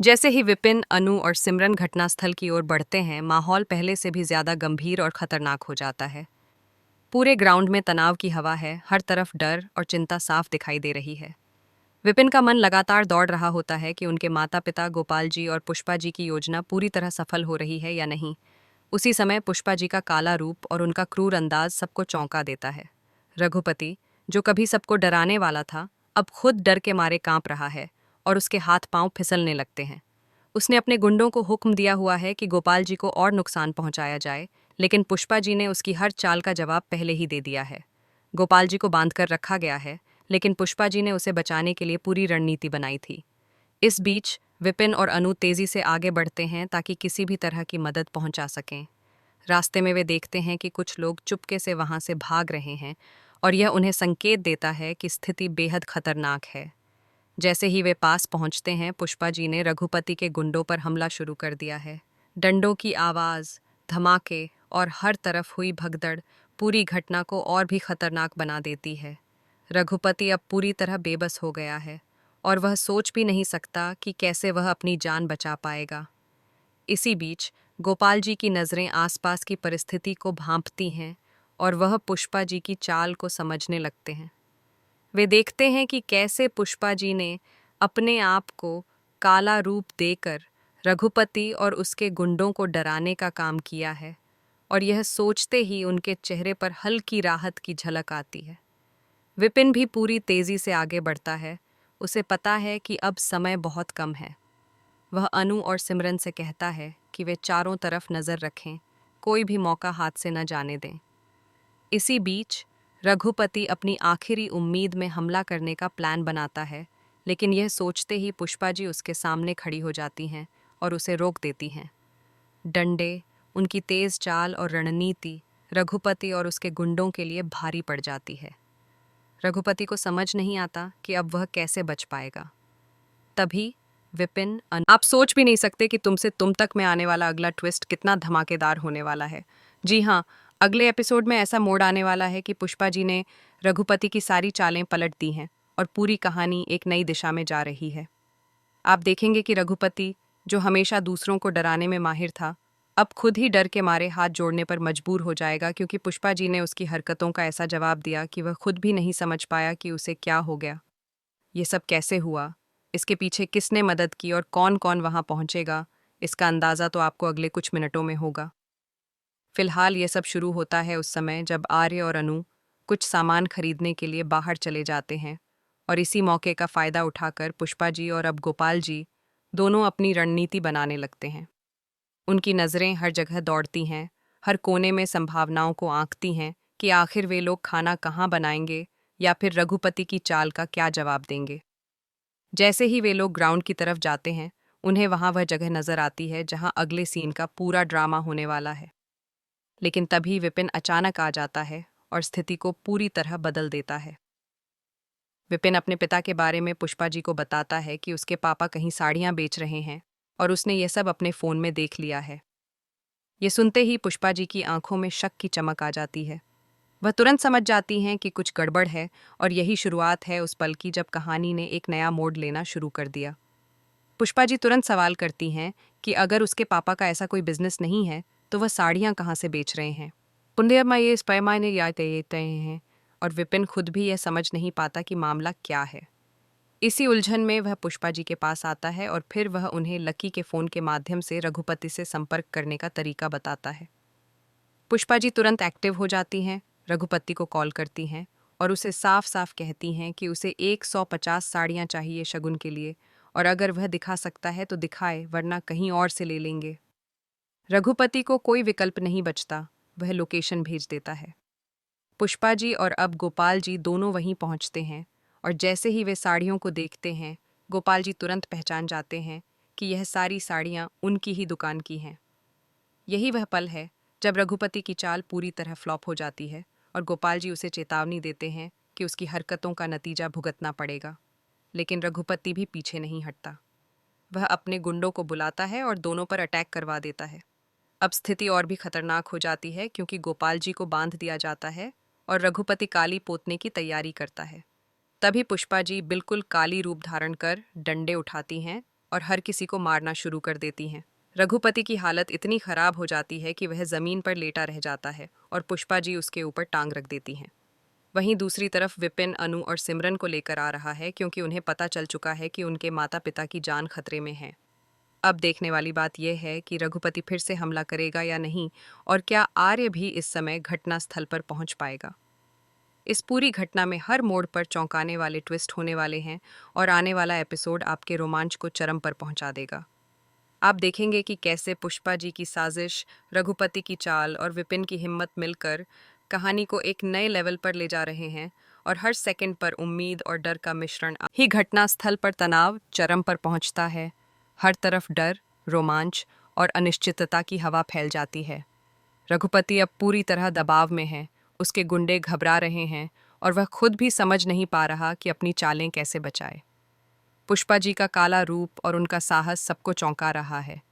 जैसे ही विपिन, अनु और सिमरन घटनास्थल की ओर बढ़ते हैं, माहौल पहले से भी ज्यादा गंभीर और खतरनाक हो जाता है। पूरे ग्राउंड में तनाव की हवा है, हर तरफ डर और चिंता साफ दिखाई दे रही है। विपिन का मन लगातार दौड़ रहा होता है कि उनके माता पिता गोपाल जी और पुष्पा जी की योजना पूरी तरह सफल हो रही है या नहीं। उसी समय पुष्पा जी का काला रूप और उनका क्रूर अंदाज सबको चौंका देता है। रघुपति, जो कभी सबको डराने वाला था, अब खुद डर के मारे कांप रहा है और उसके हाथ पांव फिसलने लगते हैं। उसने अपने गुंडों को हुक्म दिया हुआ है कि गोपाल जी को और नुकसान पहुंचाया जाए, लेकिन पुष्पा जी ने उसकी हर चाल का जवाब पहले ही दे दिया है। गोपाल जी को बांधकर रखा गया है, लेकिन पुष्पा जी ने उसे बचाने के लिए पूरी रणनीति बनाई थी। इस बीच विपिन और अनु तेजी से आगे बढ़ते हैं ताकि किसी भी तरह की मदद पहुंचा सकें। रास्ते में वे देखते हैं कि कुछ लोग चुपके से वहां से भाग रहे हैं और यह उन्हें संकेत देता है कि स्थिति बेहद खतरनाक है। जैसे ही वे पास पहुंचते हैं, पुष्पा जी ने रघुपति के गुंडों पर हमला शुरू कर दिया है। डंडों की आवाज, धमाके और हर तरफ हुई भगदड़ पूरी घटना को और भी खतरनाक बना देती है। रघुपति अब पूरी तरह बेबस हो गया है और वह सोच भी नहीं सकता कि कैसे वह अपनी जान बचा पाएगा। इसी बीच गोपाल जी की नज़रें आसपास की परिस्थिति को भांपती हैं और वह पुष्पा जी की चाल को समझने लगते हैं। वे देखते हैं कि कैसे पुष्पा जी ने अपने आप को काला रूप देकर रघुपति और उसके गुंडों को डराने का काम किया है, और यह सोचते ही उनके चेहरे पर हल्की राहत की झलक आती है। विपिन भी पूरी तेजी से आगे बढ़ता है। उसे पता है कि अब समय बहुत कम है। वह अनु और सिमरन से कहता है कि वे चारों तरफ नज़र रखें, कोई भी मौका हाथ से न जाने दें। इसी बीच रघुपति अपनी आखिरी उम्मीद में हमला करने का प्लान बनाता है, लेकिन यह सोचते ही पुष्पा जी उसके सामने खड़ी हो जाती हैं और उसे रोक देती हैं। डंडे, उनकी तेज चाल और रणनीति रघुपति और उसके गुंडों के लिए भारी पड़ जाती है। रघुपति को समझ नहीं आता कि अब वह कैसे बच पाएगा। तभी आप सोच भी नहीं सकते कि तुमसे तुम तक में आने वाला अगला ट्विस्ट कितना धमाकेदार होने वाला है। जी हाँ, अगले एपिसोड में ऐसा मोड़ आने वाला है कि पुष्पा जी ने रघुपति की सारी चालें पलट दी हैं और पूरी कहानी एक नई दिशा में जा रही है। आप देखेंगे कि रघुपति, जो हमेशा दूसरों को डराने में माहिर था, अब खुद ही डर के मारे हाथ जोड़ने पर मजबूर हो जाएगा, क्योंकि पुष्पा जी ने उसकी हरकतों का ऐसा जवाब दिया कि वह खुद भी नहीं समझ पाया कि उसे क्या हो गया। ये सब कैसे हुआ, इसके पीछे किसने मदद की और कौन कौन वहां पहुंचेगा, इसका अंदाज़ा तो आपको अगले कुछ मिनटों में होगा। फिलहाल ये सब शुरू होता है उस समय जब आर्य और अनु कुछ सामान खरीदने के लिए बाहर चले जाते हैं, और इसी मौके का फ़ायदा उठाकर पुष्पा जी और अब गोपाल जी दोनों अपनी रणनीति बनाने लगते हैं। उनकी नज़रें हर जगह दौड़ती हैं, हर कोने में संभावनाओं को आंकती हैं कि आखिर वे लोग खाना कहाँ बनाएंगे या फिर रघुपति की चाल का क्या जवाब देंगे। जैसे ही वे लोग ग्राउंड की तरफ जाते हैं, उन्हें वहां वह जगह नजर आती है जहां अगले सीन का पूरा ड्रामा होने वाला है। लेकिन तभी विपिन अचानक आ जाता है और स्थिति को पूरी तरह बदल देता है। विपिन अपने पिता के बारे में पुष्पा जी को बताता है कि उसके पापा कहीं साड़ियां बेच रहे हैं और उसने ये सब अपने फ़ोन में देख लिया है। ये सुनते ही पुष्पा जी की आंखों में शक की चमक आ जाती है। वह तुरंत समझ जाती हैं कि कुछ गड़बड़ है, और यही शुरुआत है उस पल की जब कहानी ने एक नया मोड़ लेना शुरू कर दिया। पुष्पा जी तुरंत सवाल करती हैं कि अगर उसके पापा का ऐसा कोई बिजनेस नहीं है, तो वह साड़ियाँ कहाँ से बेच रहे हैं। पुण्य में ये पैमाने याद देते हैं, और विपिन खुद भी यह समझ नहीं पाता कि मामला क्या है। इसी उलझन में वह पुष्पा जी के पास आता है और फिर वह उन्हें लकी के फ़ोन के माध्यम से रघुपति से संपर्क करने का तरीका बताता है। पुष्पा जी तुरंत एक्टिव हो जाती हैं, रघुपति को कॉल करती हैं और उसे साफ साफ कहती हैं कि उसे 150 साड़ियाँ चाहिए शगुन के लिए, और अगर वह दिखा सकता है तो दिखाए, वरना कहीं और से ले लेंगे। रघुपति को कोई विकल्प नहीं बचता, वह लोकेशन भेज देता है। पुष्पा जी और अब गोपाल जी दोनों वहीं पहुंचते हैं, और जैसे ही वे साड़ियों को देखते हैं, गोपाल जी तुरंत पहचान जाते हैं कि यह सारी साड़ियाँ उनकी ही दुकान की हैं। यही वह पल है जब रघुपति की चाल पूरी तरह फ्लॉप हो जाती है और गोपाल जी उसे चेतावनी देते हैं कि उसकी हरकतों का नतीजा भुगतना पड़ेगा। लेकिन रघुपति भी पीछे नहीं हटता। वह अपने गुंडों को बुलाता है और दोनों पर अटैक करवा देता है। अब स्थिति और भी खतरनाक हो जाती है, क्योंकि गोपाल जी को बांध दिया जाता है और रघुपति काली पोतने की तैयारी करता है। तभी पुष्पा जी बिल्कुल काली रूप धारण कर डंडे उठाती हैं और हर किसी को मारना शुरू कर देती हैं। रघुपति की हालत इतनी खराब हो जाती है कि वह जमीन पर लेटा रह जाता है और पुष्पा जी उसके ऊपर टांग रख देती हैं। वहीं दूसरी तरफ विपिन अनु और सिमरन को लेकर आ रहा है, क्योंकि उन्हें पता चल चुका है कि उनके माता पिता की जान खतरे में है। अब देखने वाली बात यह है कि रघुपति फिर से हमला करेगा या नहीं, और क्या आर्य भी इस समय घटनास्थल पर पहुंच पाएगा। इस पूरी घटना में हर मोड़ पर चौंकाने वाले ट्विस्ट होने वाले हैं और आने वाला एपिसोड आपके रोमांच को चरम पर पहुंचा देगा। आप देखेंगे कि कैसे पुष्पा जी की साजिश, रघुपति की चाल और विपिन की हिम्मत मिलकर कहानी को एक नए लेवल पर ले जा रहे हैं, और हर सेकंड पर उम्मीद और डर का मिश्रण ही घटनास्थल पर तनाव चरम पर पहुंचता है। हर तरफ डर, रोमांच और अनिश्चितता की हवा फैल जाती है। रघुपति अब पूरी तरह दबाव में है, उसके गुंडे घबरा रहे हैं और वह खुद भी समझ नहीं पा रहा कि अपनी चालें कैसे बचाए। पुष्पा जी का काला रूप और उनका साहस सबको चौंका रहा है।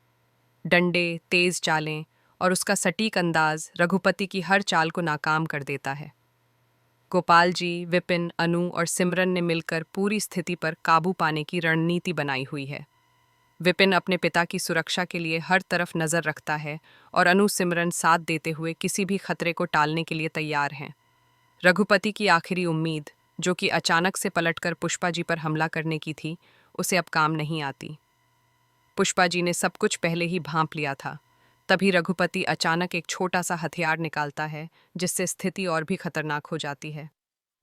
डंडे, तेज चालें और उसका सटीक अंदाज रघुपति की हर चाल को नाकाम कर देता है। गोपाल जी, विपिन, अनु और सिमरन ने मिलकर पूरी स्थिति पर काबू पाने की रणनीति बनाई हुई है। विपिन अपने पिता की सुरक्षा के लिए हर तरफ नजर रखता है और अनु सिमरन साथ देते हुए किसी भी खतरे को टालने के लिए तैयार हैं। रघुपति की आखिरी उम्मीद, जो कि अचानक से पलटकर पुष्पा जी पर हमला करने की थी, उसे अब काम नहीं आती। पुष्पा जी ने सब कुछ पहले ही भांप लिया था। तभी रघुपति अचानक एक छोटा सा हथियार निकालता है, जिससे स्थिति और भी खतरनाक हो जाती है।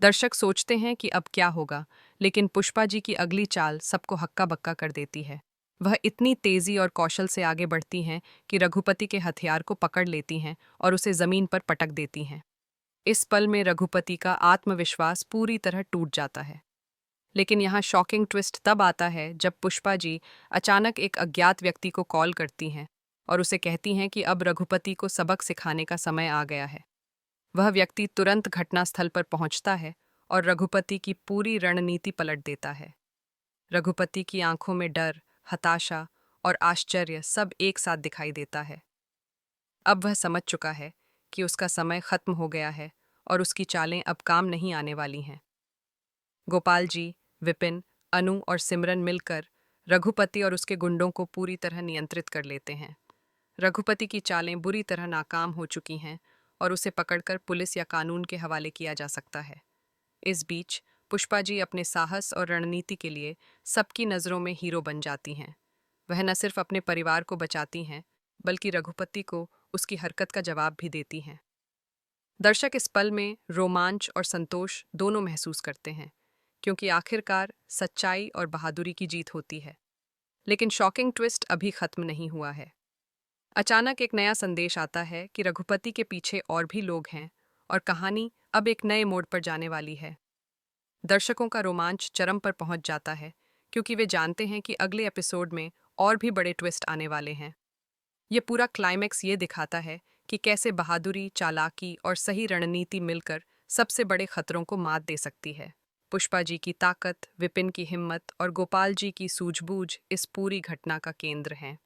दर्शक सोचते हैं कि अब क्या होगा, लेकिन पुष्पा जी की अगली चाल सबको हक्का बक्का कर देती है। वह इतनी तेजी और कौशल से आगे बढ़ती हैं कि रघुपति के हथियार को पकड़ लेती हैं और उसे जमीन पर पटक देती हैं। इस पल में रघुपति का आत्मविश्वास पूरी तरह टूट जाता है। लेकिन यहाँ शॉकिंग ट्विस्ट तब आता है जब पुष्पा जी अचानक एक अज्ञात व्यक्ति को कॉल करती हैं और उसे कहती हैं कि अब रघुपति को सबक सिखाने का समय आ गया है। वह व्यक्ति तुरंत घटनास्थल पर पहुंचता है और रघुपति की पूरी रणनीति पलट देता है। रघुपति की आंखों में डर, हताशा और आश्चर्य सब एक साथ दिखाई देता है। अब वह समझ चुका है कि उसका समय खत्म हो गया है और उसकी चालें अब काम नहीं आने वाली हैं। गोपाल जी, विपिन, अनु और सिमरन मिलकर रघुपति और उसके गुंडों को पूरी तरह नियंत्रित कर लेते हैं। रघुपति की चालें बुरी तरह नाकाम हो चुकी हैं और उसे पकड़कर पुलिस या कानून के हवाले किया जा सकता है। इस बीच पुष्पा जी अपने साहस और रणनीति के लिए सबकी नज़रों में हीरो बन जाती हैं। वह न सिर्फ अपने परिवार को बचाती हैं, बल्कि रघुपति को उसकी हरकत का जवाब भी देती हैं। दर्शक इस पल में रोमांच और संतोष दोनों महसूस करते हैं, क्योंकि आखिरकार सच्चाई और बहादुरी की जीत होती है। लेकिन शॉकिंग ट्विस्ट अभी खत्म नहीं हुआ है। अचानक एक नया संदेश आता है कि रघुपति के पीछे और भी लोग हैं और कहानी अब एक नए मोड़ पर जाने वाली है। दर्शकों का रोमांच चरम पर पहुंच जाता है, क्योंकि वे जानते हैं कि अगले एपिसोड में और भी बड़े ट्विस्ट आने वाले हैं। ये पूरा क्लाइमैक्स ये दिखाता है कि कैसे बहादुरी, चालाकी और सही रणनीति मिलकर सबसे बड़े खतरों को मात दे सकती है। पुष्पा जी की ताकत, विपिन की हिम्मत और गोपाल जी की सूझबूझ इस पूरी घटना का केंद्र हैं।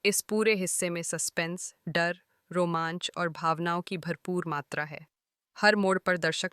इस पूरे हिस्से में सस्पेंस, डर, रोमांच और भावनाओं की भरपूर मात्रा है। हर मोड़ पर दर्शक